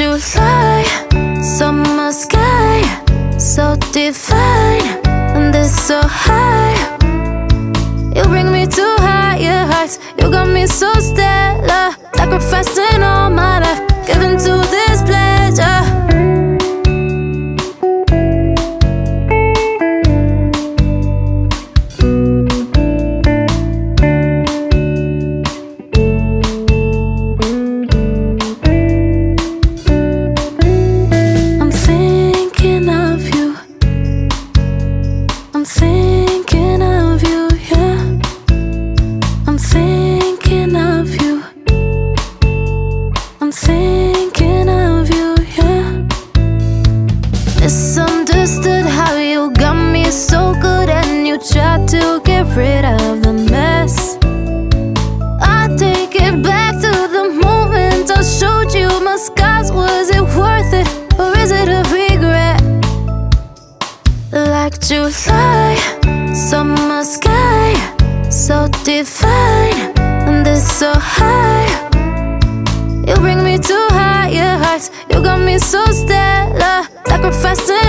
July, summer sky, so divine, and it's so high. You bring me to higher heights. You got me so stellar, sacrificing all my life, giving to this pleasure. I'm thinking of you. I'm thinking of you, yeah. I'm thinking of you. I'm thinking of you, yeah. Misunderstood how you got me so good, and you tried to get rid of the mess. I take it back to the moment I showed you my scars. Was it worth it, or is it a regret? Like July, summer sky, so divine, and it's so high. You bring me to higher heights. You got me so stellar, sacrificing